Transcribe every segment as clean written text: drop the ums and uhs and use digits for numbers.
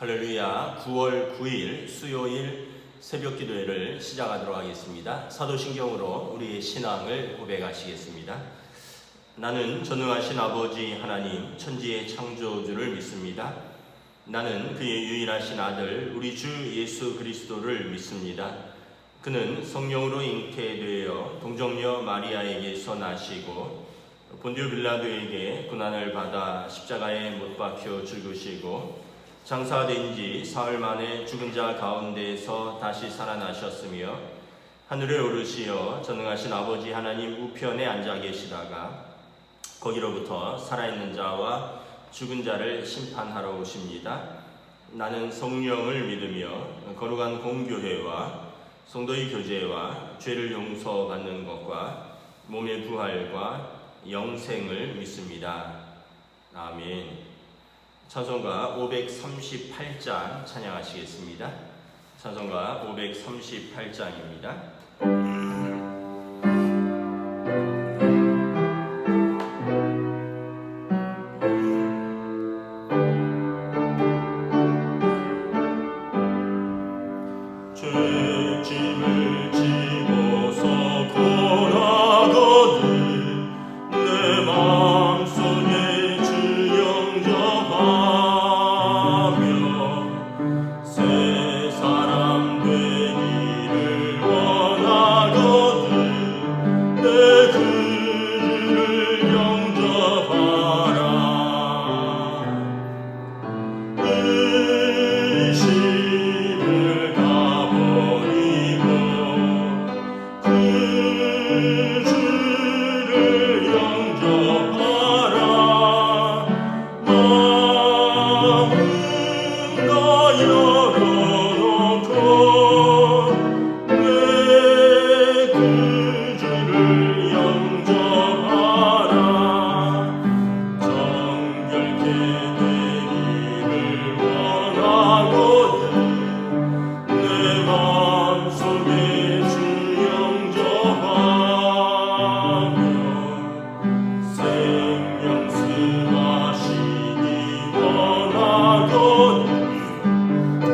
할렐루야. 9월 9일 수요일 새벽 기도회를 시작하도록 하겠습니다. 사도신경으로 우리의 신앙을 고백하시겠습니다. 나는 전능하신 아버지 하나님 천지의 창조주를 믿습니다. 나는 그의 유일하신 아들 우리 주 예수 그리스도를 믿습니다. 그는 성령으로 잉태되어 동정녀 마리아에게서 나시고 본디오 빌라도에게 고난을 받아 십자가에 못 박혀 죽으시고 장사된 지 사흘 만에 죽은 자 가운데에서 다시 살아나셨으며 하늘에 오르시어 전능하신 아버지 하나님 우편에 앉아 계시다가 거기로부터 살아있는 자와 죽은 자를 심판하러 오십니다. 나는 성령을 믿으며 거룩한 공교회와 성도의 교제와 죄를 용서받는 것과 몸의 부활과 영생을 믿습니다. 아멘. 찬송가 538장 찬양하시겠습니다. 찬송가 538장입니다. 죄짐을 지고서 고나거든 내 마음속에 주 영접하며 새 사람 되기를 원하거든 내 그 주를 영접하라. 의심을 버리고 그 주를 영접하라. 마음을 다 열어놓고 내 그 주를 영접하라. 정결케 되기를 원하거든 내 마음속에 주 영접하며 생명 승하시기 원하거든 그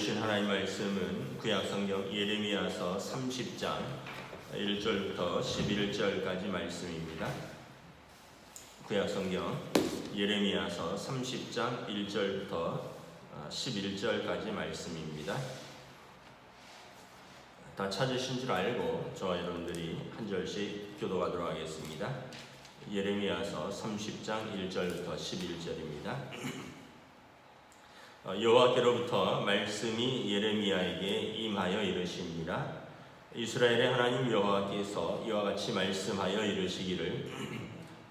주신 하나님 말씀은 구약성경 예레미야서 30장 1절부터 11절까지 말씀입니다. 구약성경 예레미야서 30장 1절부터 11절까지 말씀입니다. 다 찾으신 줄 알고 저와 여러분들이 한 절씩 교도하도록 하겠습니다. 예레미야서 30장 1절부터 11절입니다. 여호와께로부터 말씀이 예레미야에게 임하여 이르시니라. 이스라엘의 하나님 여호와께서 이와 같이 말씀하여 이르시기를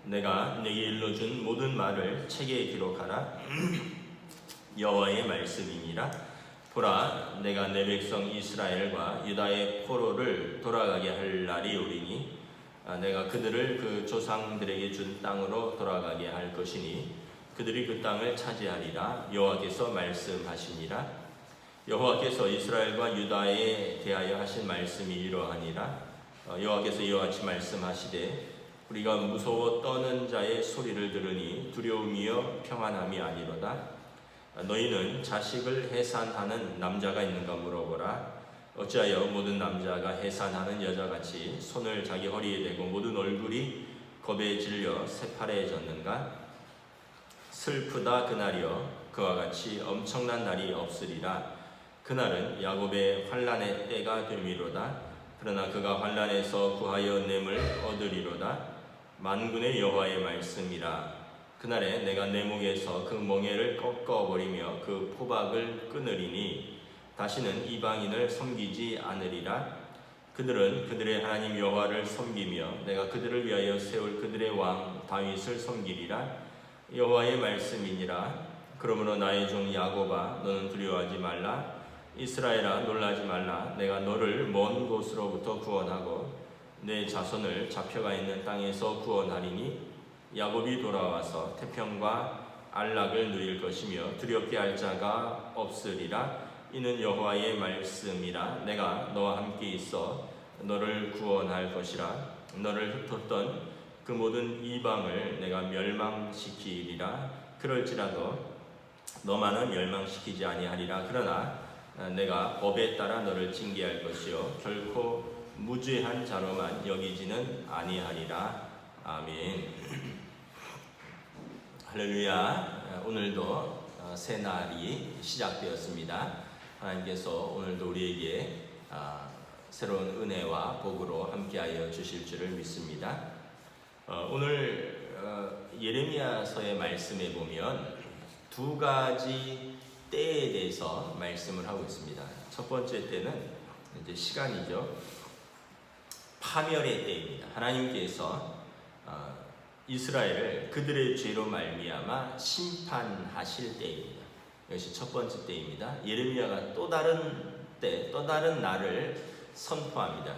내가 네게 일러준 모든 말을 책에 기록하라. 여호와의 말씀이니라. 보라, 내가 내 백성 이스라엘과 유다의 포로를 돌아가게 할 날이 오리니 내가 그들을 그 조상들에게 준 땅으로 돌아가게 할 것이니 그들이 그 땅을 차지하리라. 여호와께서 말씀하시니라. 여호와께서 이스라엘과 유다에 대하여 하신 말씀이 이러하니라. 여호와께서 이와 같이 말씀하시되 우리가 무서워 떠는 자의 소리를 들으니 두려움이여 평안함이 아니로다. 너희는 자식을 해산하는 남자가 있는가 물어보라. 어찌하여 모든 남자가 해산하는 여자같이 손을 자기 허리에 대고 모든 얼굴이 겁에 질려 새파래졌는가? 슬프다 그날이여 그와 같이 엄청난 날이 없으리라. 그날은 야곱의 환난의 때가 됨이로다. 그러나 그가 환난에서 구하여 냄을 얻으리로다. 만군의 여호와의 말씀이라. 그날에 내가 내 목에서 그 멍에를 꺾어버리며 그 포박을 끊으리니 다시는 이방인을 섬기지 않으리라. 그들은 그들의 하나님 여호와를 섬기며 내가 그들을 위하여 세울 그들의 왕 다윗을 섬기리라. 여호와의 말씀이니라. 그러므로 나의 종 야곱아 너는 두려워하지 말라. 이스라엘아 놀라지 말라. 내가 너를 먼 곳으로부터 구원하고 내 자손을 잡혀가 있는 땅에서 구원하리니 야곱이 돌아와서 태평과 안락을 누릴 것이며 두렵게 할 자가 없으리라. 이는 여호와의 말씀이라. 내가 너와 함께 있어 너를 구원할 것이라. 너를 흩었던 그 모든 이방을 내가 멸망시키리라. 그럴지라도 너만은 멸망시키지 아니하리라. 그러나 내가 법에 따라 너를 징계할 것이요 결코 무죄한 자로만 여기지는 아니하리라. 아멘. 할렐루야. 오늘도 새 날이 시작되었습니다. 하나님께서 오늘도 우리에게 새로운 은혜와 복으로 함께하여 주실 줄을 믿습니다. 오늘 예레미야서의 말씀에 보면 두 가지 때에 대해서 말씀을 하고 있습니다. 첫 번째 때는 이제 시간이죠. 파멸의 때입니다. 하나님께서 이스라엘을 그들의 죄로 말미암아 심판하실 때입니다. 이것이 첫 번째 때입니다. 예레미야가 또 다른 때, 또 다른 날을 선포합니다.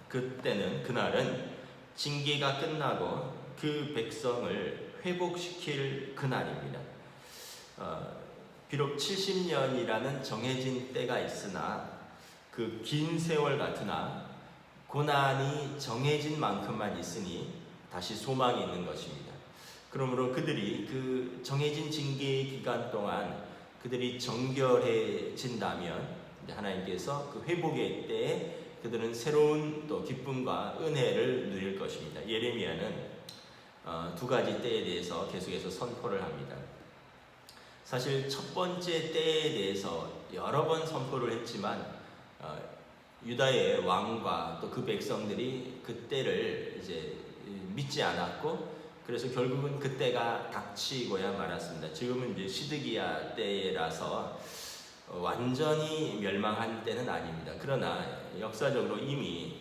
그때는 그날은 징계가 끝나고 그 백성을 회복시킬 그날입니다. 비록 70년이라는 정해진 때가 있으나 그 긴 세월 같으나 고난이 정해진 만큼만 있으니 다시 소망이 있는 것입니다. 그러므로 그들이 그 정해진 징계의 기간 동안 그들이 정결해진다면 하나님께서 그 회복의 때에 그들은 새로운 또 기쁨과 은혜를 누릴 것입니다. 예레미야는 두 가지 때에 대해서 계속해서 선포를 합니다. 사실 첫 번째 때에 대해서 여러 번 선포를 했지만 유다의 왕과 또 그 백성들이 그 때를 이제 믿지 않았고 그래서 결국은 그때가 닥치고야 말았습니다. 지금은 이제 시드기야 때라서 완전히 멸망한 때는 아닙니다. 그러나 역사적으로 이미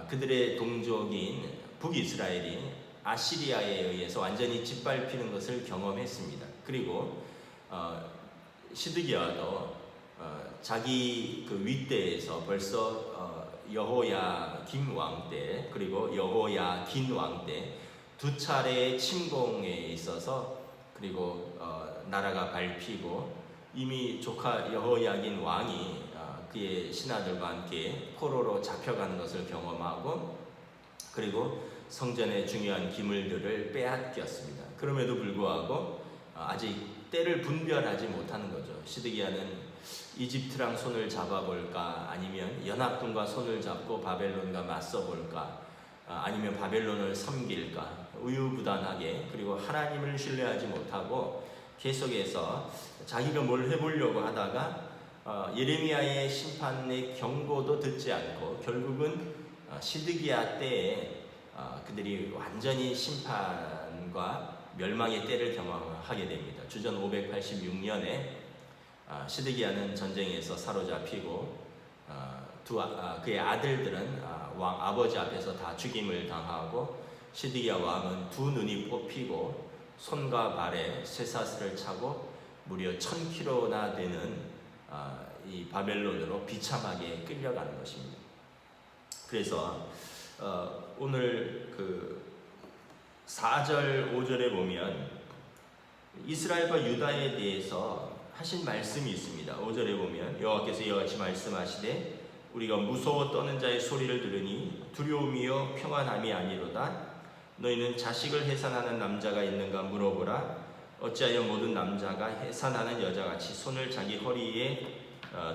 그들의 동족인 북이스라엘이 아시리아에 의해서 완전히 짓밟히는 것을 경험했습니다. 그리고 시드기야도 자기 그 윗대에서 벌써 여호야김 왕 때 그리고 여호야긴 왕 때 두 차례의 침공에 있어서 그리고 나라가 밟히고 이미 조카 여호야긴 왕이 그의 신하들과 함께 포로로 잡혀가는 것을 경험하고 그리고 성전의 중요한 기물들을 빼앗겼습니다. 그럼에도 불구하고 아직 때를 분별하지 못하는 거죠. 시드기야는 이집트랑 손을 잡아볼까? 아니면 연합군과 손을 잡고 바벨론과 맞서볼까? 아니면 바벨론을 섬길까? 우유부단하게, 그리고 하나님을 신뢰하지 못하고 계속해서 자기가 뭘 해보려고 하다가 예레미야의 심판의 경고도 듣지 않고 결국은 시드기야 때에 그들이 완전히 심판과 멸망의 때를 경험하게 됩니다. 주전 586년에 시드기야는 전쟁에서 사로잡히고 그의 아들들은 왕 아버지 앞에서 다 죽임을 당하고, 시드기야 왕은 두 눈이 뽑히고 손과 발에 쇠사슬을 차고 무려 1000km나 되는 이 바벨론으로 비참하게 끌려가는 것입니다. 그래서 오늘 그 4절 5절에 보면 이스라엘과 유다에 대해서 하신 말씀이 있습니다. 5절에 보면 여호와께서 이와 같이 말씀하시되 우리가 무서워 떠는 자의 소리를 들으니 두려움이요 평안함이 아니로다. 너희는 자식을 해산하는 남자가 있는가 물어보라. 어찌하여 모든 남자가 해산하는 여자같이 손을 자기 허리에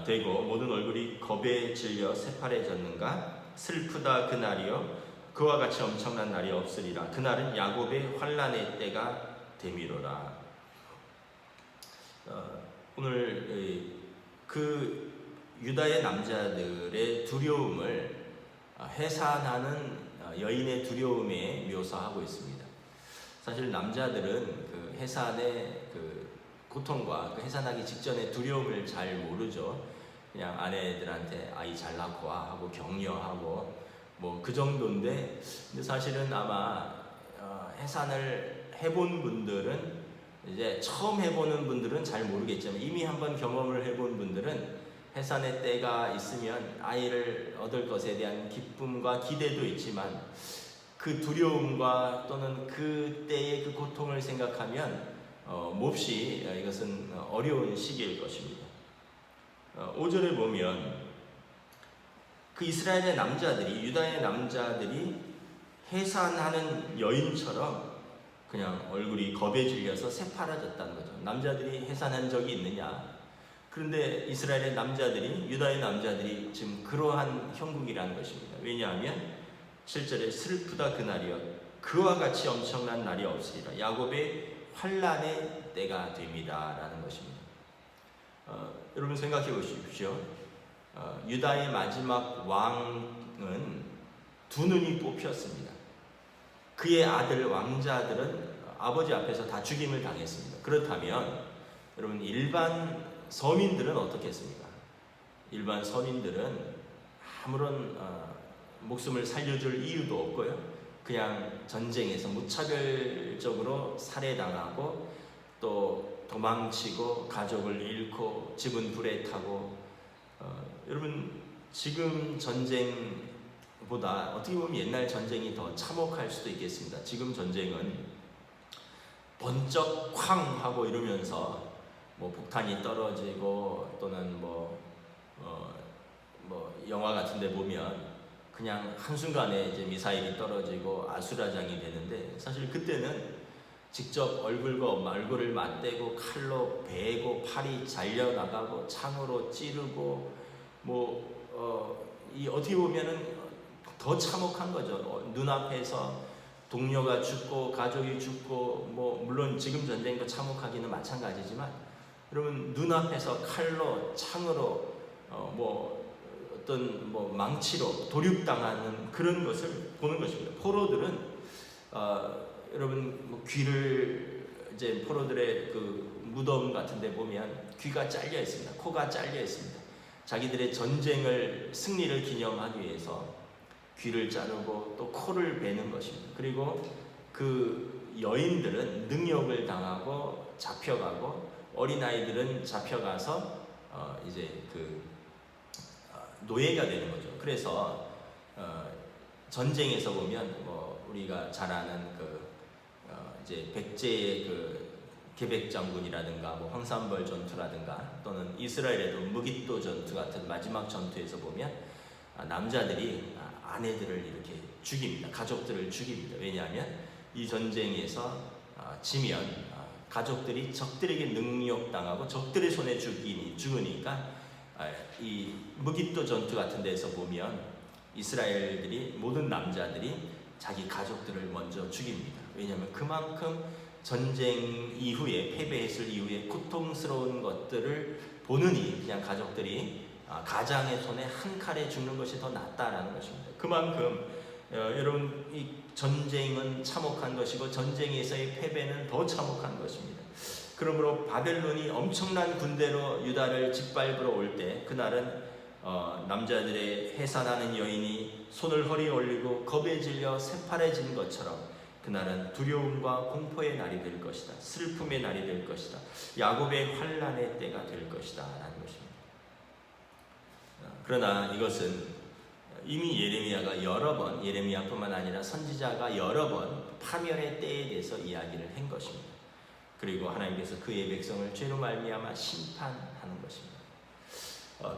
대고 모든 얼굴이 겁에 질려 새파래졌는가? 슬프다 그날이요 그와 같이 엄청난 날이 없으리라. 그날은 야곱의 환난의 때가 되미로라. 오늘 그 유다의 남자들의 두려움을 해산하는 여인의 두려움에 묘사하고 있습니다. 사실 남자들은 그 해산의 그 고통과 그 해산하기 직전의 두려움을 잘 모르죠. 그냥 아내들한테 아이 잘 낳고 와 하고 격려하고 뭐 그 정도인데, 근데 사실은 아마 해산을 해본 분들은, 이제 처음 해보는 분들은 잘 모르겠지만 이미 한번 경험을 해본 분들은 해산의 때가 있으면 아이를 얻을 것에 대한 기쁨과 기대도 있지만 그 두려움과 또는 그 때의 그 고통을 생각하면 몹시 이것은 어려운 시기일 것입니다. 5절에 보면 그 이스라엘의 남자들이, 유다의 남자들이 해산하는 여인처럼 그냥 얼굴이 겁에 질려서 새파라졌다는 거죠. 남자들이 해산한 적이 있느냐? 그런데 이스라엘의 남자들이, 유다의 남자들이 지금 그러한 형국이라는 것입니다. 왜냐하면 7절에 슬프다 그날이여 그와 같이 엄청난 날이 없으리라. 야곱의 환난의 때가 됩니다 라는 것입니다. 여러분 생각해 보십시오. 유다의 마지막 왕은 두 눈이 뽑혔습니다. 그의 아들 왕자들은 아버지 앞에서 다 죽임을 당했습니다. 그렇다면 여러분 일반 서민들은 어떻겠습니까? 일반 서민들은 아무런 목숨을 살려줄 이유도 없고요. 그냥 전쟁에서 무차별적으로 살해당하고 또 도망치고 가족을 잃고 집은 불에 타고, 여러분 지금 전쟁보다 어떻게 보면 옛날 전쟁이 더 참혹할 수도 있겠습니다. 지금 전쟁은 번쩍 쾅 하고 이러면서 뭐 폭탄이 떨어지고 또는 뭐 영화 같은 데 보면 그냥 한순간에 이제 미사일이 떨어지고 아수라장이 되는데, 사실 그때는 직접 얼굴을 맞대고 칼로 베고 팔이 잘려나가고 창으로 찌르고 이 어떻게 보면은 더 참혹한 거죠. 눈앞에서 동료가 죽고 가족이 죽고, 물론 지금 전쟁도 참혹하기는 마찬가지지만 여러분 눈앞에서 칼로 창으로 어떤 망치로 도륙당하는 그런 것을 보는 것입니다. 포로들은 여러분 귀를 이제 포로들의 그 무덤 같은데 보면 귀가 잘려 있습니다. 코가 잘려 있습니다. 자기들의 전쟁을 승리를 기념하기 위해서 귀를 자르고 또 코를 베는 것입니다. 그리고 그 여인들은 능욕을 당하고 잡혀가고 어린아이들은 잡혀가서 이제 그 노예가 되는 거죠. 그래서 전쟁에서 보면 우리가 잘 아는 이제 백제의 그 계백 장군이라든가 황산벌 전투라든가 또는 이스라엘에도 무깃도 전투 같은 마지막 전투에서 보면 남자들이 아내들을 이렇게 죽입니다. 가족들을 죽입니다. 왜냐하면 이 전쟁에서 지면 가족들이 적들에게 능욕당하고 적들의 손에 죽으니까 이 무기또 전투 같은 데서 보면 이스라엘들이 모든 남자들이 자기 가족들을 먼저 죽입니다. 왜냐하면 그만큼 전쟁 이후에 패배했을 이후에 고통스러운 것들을 보느니 그냥 가족들이 가장의 손에 한 칼에 죽는 것이 더 낫다라는 것입니다. 그만큼 여러분 이 전쟁은 참혹한 것이고 전쟁에서의 패배는 더 참혹한 것입니다. 그러므로 바벨론이 엄청난 군대로 유다를 짓밟으러 올 때 그날은 남자들의 해산하는 여인이 손을 허리에 올리고 겁에 질려 새파래진 것처럼 그날은 두려움과 공포의 날이 될 것이다. 슬픔의 날이 될 것이다. 야곱의 환난의 때가 될 것이다 라는 것입니다. 그러나 이것은 이미 예레미야가 여러 번, 예레미야뿐만 아니라 선지자가 여러 번 파멸의 때에 대해서 이야기를 한 것입니다. 그리고 하나님께서 그의 백성을 죄로 말미암아 심판하는 것입니다.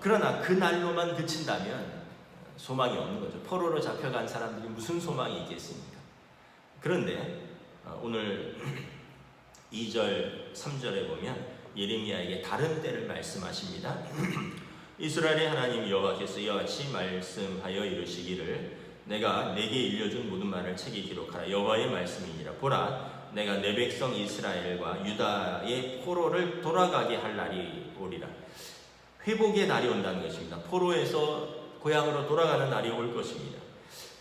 그러나 그 날로만 그친다면 소망이 없는 거죠. 포로로 잡혀간 사람들이 무슨 소망이 있겠습니까? 그런데 오늘 2절, 3절에 보면 예레미야에게 다른 때를 말씀하십니다. 이스라엘의 하나님 여호와께서 이와 같이 말씀하여 이르시기를 내가 내게 일려준 모든 말을 책에 기록하라. 여호와의 말씀이니라. 보라, 내가 내 백성 이스라엘과 유다의 포로를 돌아가게 할 날이 오리라. 회복의 날이 온다는 것입니다. 포로에서 고향으로 돌아가는 날이 올 것입니다.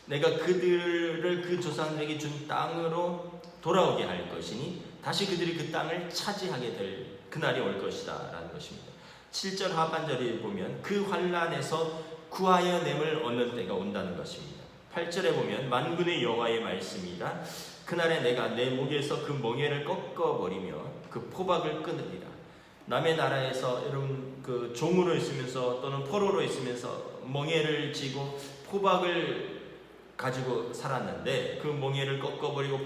내가 그들을 그 조상들에게 준 땅으로 돌아오게 할 것이니 다시 그들이 그 땅을 차지하게 될 그날이 올 것이다 라는 것입니다. 7절 하반절에 보면 그 환난에서 구하여 냄을 얻는 때가 온다는 것입니다. 8절에 보면 만군의 여호와의 말씀이라. 그날에 내가 내 목에서 그 멍에를 꺾어버리며 그 포박을 끊으리라. 남의 나라에서 여러분 그 종으로 있으면서 또는 포로로 있으면서 멍에를 쥐고 포박을 가지고 살았는데 그 멍에를 꺾어버리고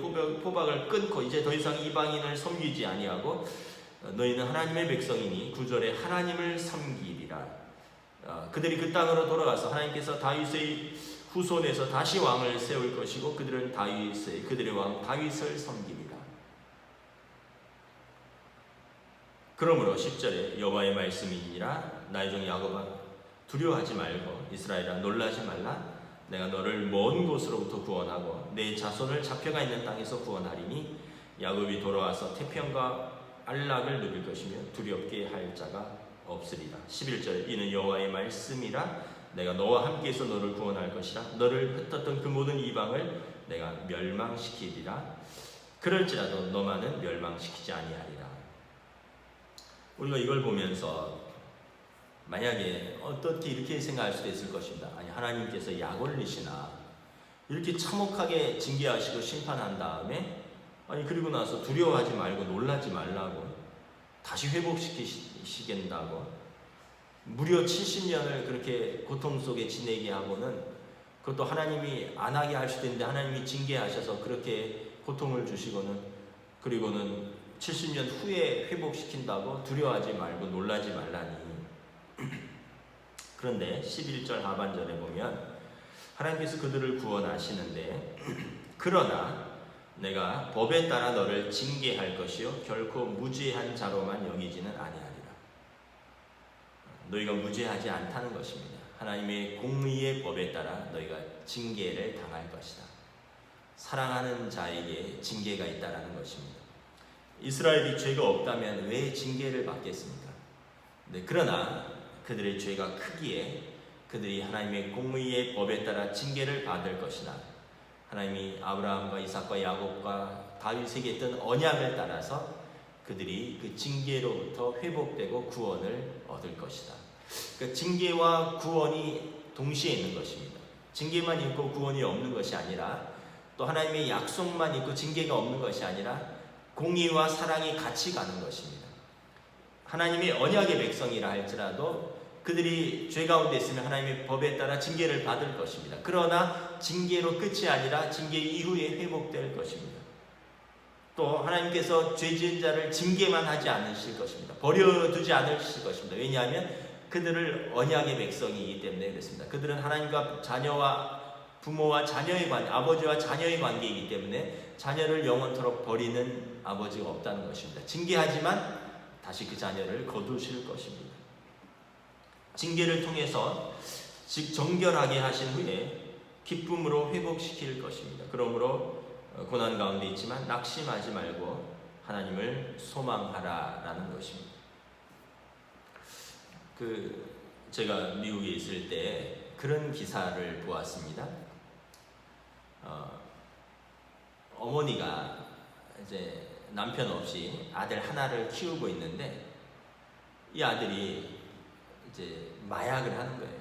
포박을 끊고 이제 더 이상 이방인을 섬기지 아니하고 너희는 하나님의 백성이니 9절에 하나님을 섬기리라. 그들이 그 땅으로 돌아가서 하나님께서 다윗의 후손에서 다시 왕을 세울 것이고 그들은 그들의 왕 다윗을 섬기리라. 그러므로 10절에 여호와의 말씀이니라. 나의 종 야곱아 두려워하지 말고 이스라엘아 놀라지 말라. 내가 너를 먼 곳으로부터 구원하고 내 자손을 잡혀가 있는 땅에서 구원하리니 야곱이 돌아와서 태평과 안락을 누릴 것이며 두렵게 할 자가 없으리라. 11절 이는 여호와의 말씀이라. 내가 너와 함께해서 너를 구원할 것이라. 너를 흩었던 그 모든 이방을 내가 멸망시키리라. 그럴지라도 너만은 멸망시키지 아니하리라. 우리가 이걸 보면서 만약에 어떻게 이렇게 생각할 수도 있을 것입니다. 아니 하나님께서 약 올리시나 이렇게 참혹하게 징계하시고 심판한 다음에 아니 그리고 나서 두려워하지 말고 놀라지 말라고 다시 회복시키시겠다고 무려 70년을 그렇게 고통 속에 지내게 하고는 그것도 하나님이 안 하게 할 수도 있는데 하나님이 징계하셔서 그렇게 고통을 주시고는 그리고는 70년 후에 회복시킨다고 두려워하지 말고 놀라지 말라니. 그런데 11절 하반절에 보면 하나님께서 그들을 구원하시는데 그러나 내가 법에 따라 너를 징계할 것이요 결코 무죄한 자로만 여기지는 아니하리라. 너희가 무죄하지 않다는 것입니다. 하나님의 공의의 법에 따라 너희가 징계를 당할 것이다. 사랑하는 자에게 징계가 있다라는 것입니다. 이스라엘이 죄가 없다면 왜 징계를 받겠습니까? 네, 그러나 그들의 죄가 크기에 그들이 하나님의 공의의 법에 따라 징계를 받을 것이나 하나님이 아브라함과 이삭과 야곱과 다윗에게 했던 언약을 따라서 그들이 그 징계로부터 회복되고 구원을 얻을 것이다. 그러니까 징계와 구원이 동시에 있는 것입니다. 징계만 있고 구원이 없는 것이 아니라 또 하나님의 약속만 있고 징계가 없는 것이 아니라 공의와 사랑이 같이 가는 것입니다. 하나님의 언약의 백성이라 할지라도 그들이 죄 가운데 있으면 하나님의 법에 따라 징계를 받을 것입니다. 그러나 징계로 끝이 아니라 징계 이후에 회복될 것입니다. 또 하나님께서 죄 지은 자를 징계만 하지 않으실 것입니다. 버려두지 않으실 것입니다. 왜냐하면 그들을 언약의 백성이기 때문에 그렇습니다. 그들은 하나님과 자녀와 부모와 자녀의 관계, 아버지와 자녀의 관계이기 때문에 자녀를 영원토록 버리는 아버지가 없다는 것입니다. 징계하지만 다시 그 자녀를 거두실 것입니다. 징계를 통해서 즉 정결하게 하신 후에 기쁨으로 회복시킬 것입니다. 그러므로 고난 가운데 있지만 낙심하지 말고 하나님을 소망하라라는 것입니다. 제가 미국에 있을 때 그런 기사를 보았습니다. 어머니가 이제 남편 없이 아들 하나를 키우고 있는데 이 아들이 이제 마약을 하는 거예요.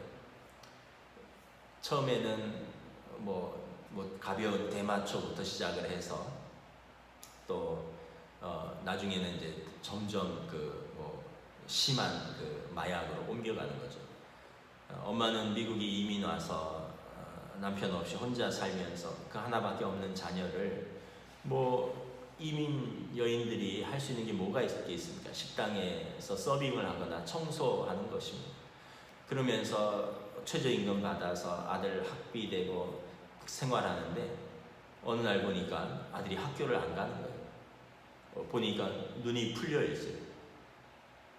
처음에는 뭐 가벼운 대마초부터 시작을 해서 또 나중에는 이제 점점 심한 마약으로 옮겨가는 거죠. 엄마는 미국에 이민 와서 남편 없이 혼자 살면서 그 하나밖에 없는 자녀를 이민 여인들이 할 수 있는 게 뭐가 있겠습니까? 식당에서 서빙을 하거나 청소하는 것입니다. 그러면서 최저임금 받아서 아들 학비 대고 생활하는데 어느 날 보니까 아들이 학교를 안 가는 거예요. 보니까 눈이 풀려 있어요.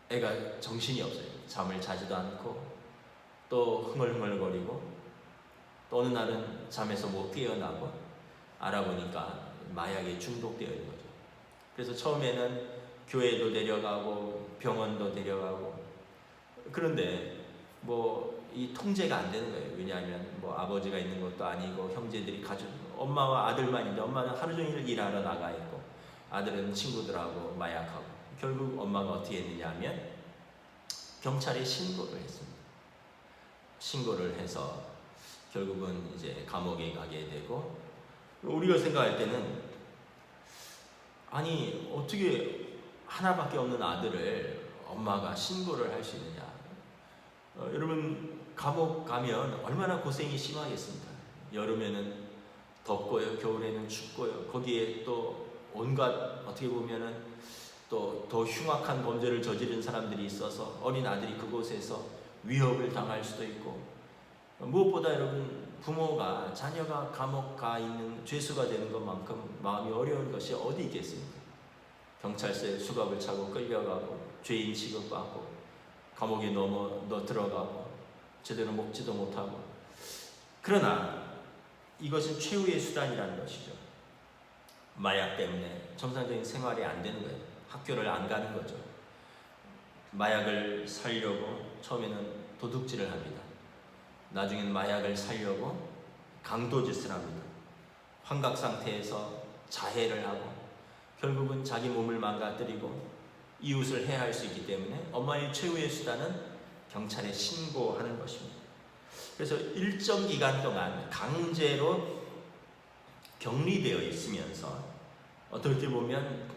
애가 정신이 없어요. 잠을 자지도 않고 또 흥얼흥얼거리고 또 어느 날은 잠에서 못 깨어나고 알아보니까 마약에 중독되어 있는 거죠. 그래서 처음에는 교회도 데려가고 병원도 데려가고 그런데 이 통제가 안 되는 거예요. 왜냐하면 아버지가 있는 것도 아니고 형제들이 가족 엄마와 아들만 있는데 엄마는 하루 종일 일하러 나가 있고 아들은 친구들하고 마약하고 결국 엄마가 어떻게 했느냐 하면 경찰에 신고를 했습니다. 신고를 해서 결국은 이제 감옥에 가게 되고 우리가 생각할 때는 아니 어떻게 하나밖에 없는 아들을 엄마가 신고를 할 수 있느냐. 여러분 감옥 가면 얼마나 고생이 심하겠습니까? 여름에는 덥고요, 겨울에는 춥고요. 거기에 또 온갖 어떻게 보면은 또 더 흉악한 범죄를 저지른 사람들이 있어서 어린 아들이 그곳에서 위협을 당할 수도 있고 무엇보다 여러분 부모가 자녀가 감옥 가 있는 죄수가 되는 것만큼 마음이 어려운 것이 어디 있겠습니까? 경찰서에 수갑을 차고 끌려가고 죄인 취급받고 감옥에 넣어 들어가고 제대로 먹지도 못하고 그러나 이것은 최후의 수단이라는 것이죠. 마약 때문에 정상적인 생활이 안 되는 거예요. 학교를 안 가는 거죠. 마약을 사려고 처음에는 도둑질을 합니다. 나중에는 마약을 사려고 강도짓을 합니다. 환각 상태에서 자해를 하고 결국은 자기 몸을 망가뜨리고 이웃을 해할 수 있기 때문에 엄마의 최후의 수단은 경찰에 신고하는 것입니다. 그래서 일정 기간 동안 강제로 격리되어 있으면서 어떻게 보면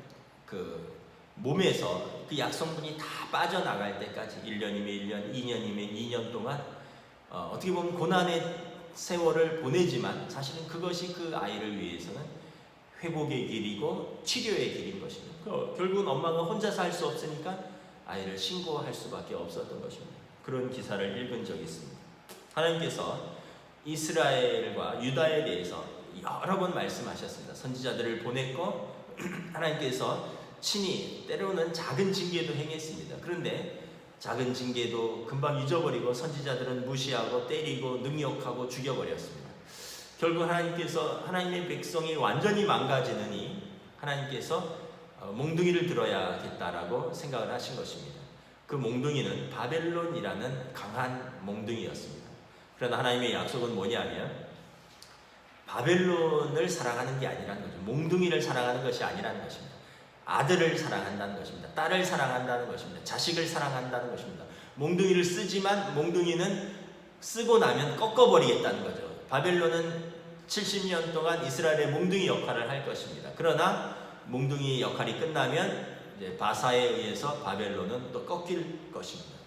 몸에서 그 약성분이 다 빠져나갈 때까지 1년이면 1년, 2년이면 2년 동안 어떻게 보면 고난의 세월을 보내지만 사실은 그것이 그 아이를 위해서는 회복의 길이고 치료의 길인 것입니다. 결국은 엄마가 혼자 살 수 없으니까 아이를 신고할 수밖에 없었던 것입니다. 그런 기사를 읽은 적이 있습니다. 하나님께서 이스라엘과 유다에 대해서 여러 번 말씀하셨습니다. 선지자들을 보냈고 하나님께서 친히 때로는 작은 징계도 행했습니다. 그런데 작은 징계도 금방 잊어버리고 선지자들은 무시하고 때리고 능욕하고 죽여버렸습니다. 결국 하나님께서 하나님의 백성이 완전히 망가지느니 하나님께서 몽둥이를 들어야겠다라고 생각을 하신 것입니다. 그 몽둥이는 바벨론이라는 강한 몽둥이였습니다. 그러나 하나님의 약속은 뭐냐면 바벨론을 사랑하는 게 아니라는 거죠. 몽둥이를 사랑하는 것이 아니라는 것입니다. 아들을 사랑한다는 것입니다. 딸을 사랑한다는 것입니다. 자식을 사랑한다는 것입니다. 몽둥이를 쓰지만 몽둥이는 쓰고 나면 꺾어버리겠다는 거죠. 바벨론은 70년 동안 이스라엘의 몽둥이 역할을 할 것입니다. 그러나 몽둥이 역할이 끝나면 이제 바사에 의해서 바벨론은 또 꺾일 것입니다.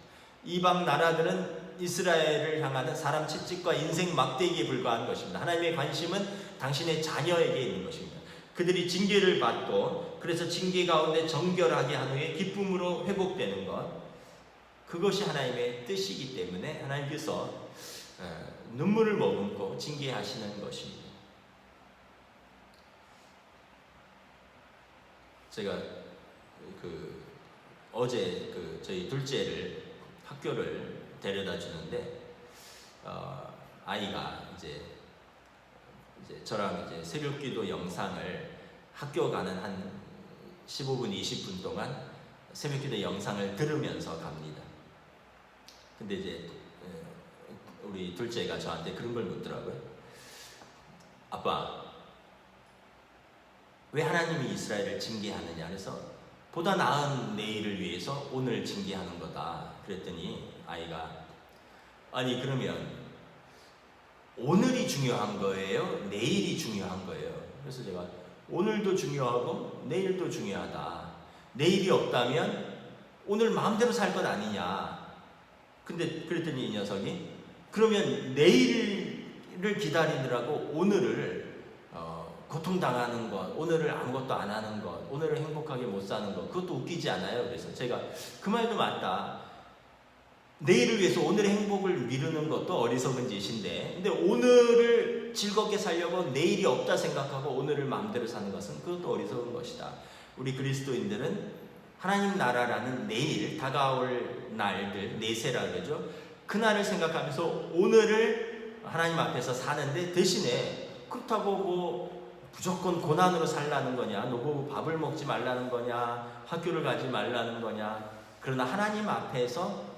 이방 나라들은 이스라엘을 향하는 사람 채찍과 인생 막대기에 불과한 것입니다. 하나님의 관심은 당신의 자녀에게 있는 것입니다. 그들이 징계를 받고 그래서 징계 가운데 정결하게 한 후에 기쁨으로 회복되는 것, 그것이 하나님의 뜻이기 때문에 하나님께서 눈물을 머금고 징계하시는 것입니다. 제가 어제 저희 둘째를 학교를 데려다 주는데 아이가 이제 저랑 이제 새벽기도 영상을 학교 가는 한 15분 20분 동안 새벽기도 영상을 들으면서 갑니다. 근데 이제 우리 둘째가 저한테 그런 걸 묻더라고요. 아빠, 왜 하나님이 이스라엘을 징계하느냐? 그래서 보다 나은 내일을 위해서 오늘 징계하는 거다. 그랬더니 아이가, 아니 그러면 오늘이 중요한 거예요? 내일이 중요한 거예요? 그래서 제가 오늘도 중요하고 내일도 중요하다. 내일이 없다면 오늘 마음대로 살 것 아니냐. 근데 그랬더니 이 녀석이, 그러면 내일을 기다리느라고 오늘을 고통당하는 것, 오늘을 아무것도 안 하는 것, 오늘을 행복하게 못 사는 것, 그것도 웃기지 않아요? 그래서 제가 그 말도 맞다. 내일을 위해서 오늘의 행복을 미루는 것도 어리석은 짓인데, 근데 오늘을 즐겁게 살려고 내일이 없다 생각하고 오늘을 마음대로 사는 것은 그것도 어리석은 것이다. 우리 그리스도인들은 하나님 나라라는 내일, 다가올 날들, 내세라 그러죠. 그날을 생각하면서 오늘을 하나님 앞에서 사는데, 대신에 그렇다고 뭐 무조건 고난으로 살라는 거냐, 너무 밥을 먹지 말라는 거냐, 학교를 가지 말라는 거냐. 그러나 하나님 앞에서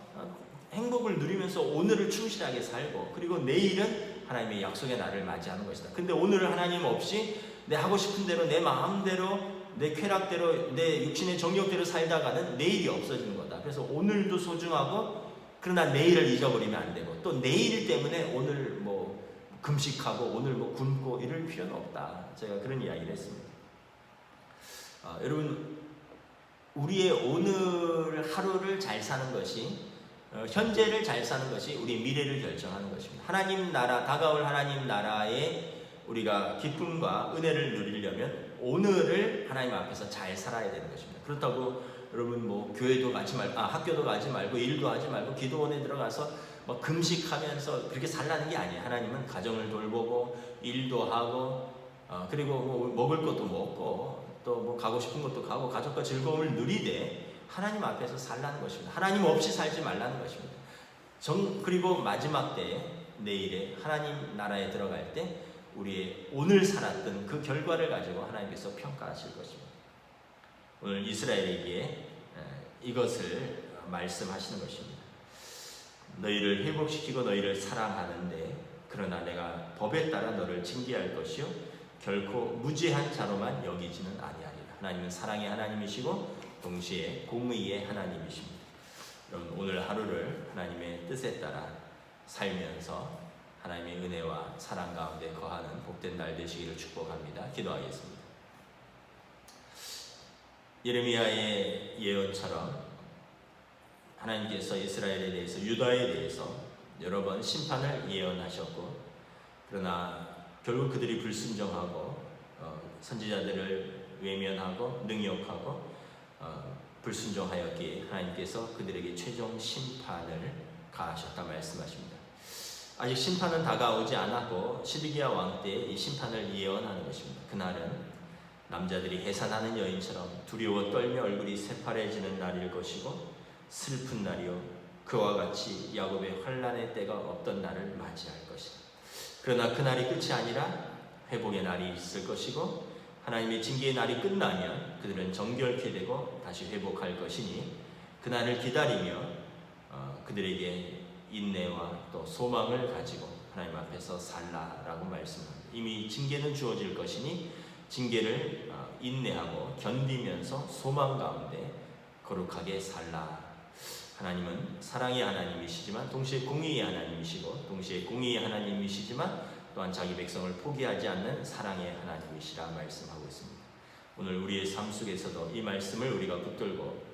행복을 누리면서 오늘을 충실하게 살고, 그리고 내일은 하나님의 약속의 날을 맞이하는 것이다. 근데 오늘을 하나님 없이 내 하고 싶은 대로, 내 마음대로, 내 쾌락대로, 내 육신의 정욕대로 살다가는 내일이 없어지는 거다. 그래서 오늘도 소중하고, 그러나 내일을 잊어버리면 안 되고, 또 내일 때문에 오늘 뭐 금식하고 오늘 뭐 굶고 이럴 필요는 없다. 제가 그런 이야기를 했습니다. 여러분, 우리의 오늘 하루를 잘 사는 것이, 현재를 잘 사는 것이 우리 미래를 결정하는 것입니다. 하나님 나라, 다가올 하나님 나라에 우리가 기쁨과 은혜를 누리려면 오늘을 하나님 앞에서 잘 살아야 되는 것입니다. 그렇다고 여러분 뭐 교회도 가지 말고, 학교도 가지 말고, 일도 하지 말고, 기도원에 들어가서 뭐 금식하면서 그렇게 살라는 게 아니에요. 하나님은 가정을 돌보고 일도 하고, 그리고 뭐 먹을 것도 먹고, 또 뭐 가고 싶은 것도 가고, 가족과 즐거움을 누리되 하나님 앞에서 살라는 것입니다. 하나님 없이 살지 말라는 것입니다. 그리고 마지막 때에, 내일에 하나님 나라에 들어갈 때 우리의 오늘 살았던 그 결과를 가지고 하나님께서 평가하실 것입니다. 오늘 이스라엘에게 이것을 말씀하시는 것입니다. 너희를 회복시키고 너희를 사랑하는데, 그러나 내가 법에 따라 너를 징계할 것이요 결코 무죄한 자로만 여기지는 아니하리라. 하나님은 사랑의 하나님이시고 동시에 공의의 하나님이십니다. 여러분, 오늘 하루를 하나님의 뜻에 따라 살면서 하나님의 은혜와 사랑 가운데 거하는 복된 날 되시기를 축복합니다. 기도하겠습니다. 예레미야의 예언처럼 하나님께서 이스라엘에 대해서, 유다에 대해서 여러 번 심판을 예언하셨고, 그러나 결국 그들이 불순종하고 선지자들을 외면하고 능욕하고 불순종하였기에 하나님께서 그들에게 최종 심판을 가하셨다 말씀하십니다. 아직 심판은 다가오지 않았고 시드기야 왕 때 이 심판을 예언하는 것입니다. 그날은 남자들이 해산하는 여인처럼 두려워 떨며 얼굴이 새파래지는 날일 것이고, 슬픈 날이요 그와 같이 야곱의 환난의 때가 없던 날을 맞이할 것이다. 그러나 그날이 끝이 아니라 회복의 날이 있을 것이고, 하나님의 징계의 날이 끝나면 그들은 정결케 되고 다시 회복할 것이니, 그날을 기다리며 그들에게 인내와 또 소망을 가지고 하나님 앞에서 살라라고 말씀합니다. 이미 징계는 주어질 것이니 징계를 인내하고 견디면서 소망 가운데 거룩하게 살라. 하나님은 사랑의 하나님이시지만 동시에 공의의 하나님이시고, 동시에 공의의 하나님이시지만 또한 자기 백성을 포기하지 않는 사랑의 하나님이시라 말씀하고 있습니다. 오늘 우리의 삶 속에서도 이 말씀을 우리가 붙들고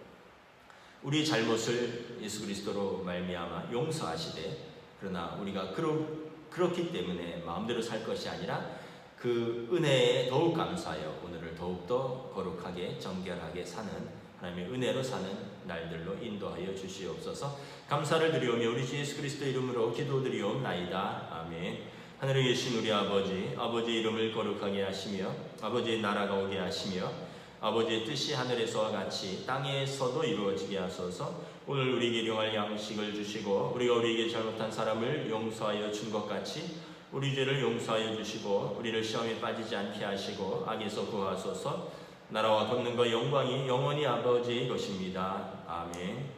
우리의 잘못을 예수 그리스도로 말미암아 용서하시되, 그러나 우리가 그렇기 때문에 마음대로 살 것이 아니라 그 은혜에 더욱 감사하여 오늘을 더욱더 거룩하게 정결하게 사는, 하나님의 은혜로 사는 날들로 인도하여 주시옵소서. 감사를 드리오며 우리 주 예수 그리스도 이름으로 기도드리옵나이다. 아멘. 하늘에 계신 우리 아버지, 아버지의 이름을 거룩하게 하시며 아버지의 나라가 오게 하시며 아버지의 뜻이 하늘에서와 같이 땅에서도 이루어지게 하소서. 오늘 우리에게 일용할 양식을 주시고 우리가 우리에게 잘못한 사람을 용서하여 준 것 같이 우리 죄를 용서하여 주시고 우리를 시험에 빠지지 않게 하시고 악에서 구하소서. 나라와 권능과 영광이 영원히 아버지의 것입니다. 아멘.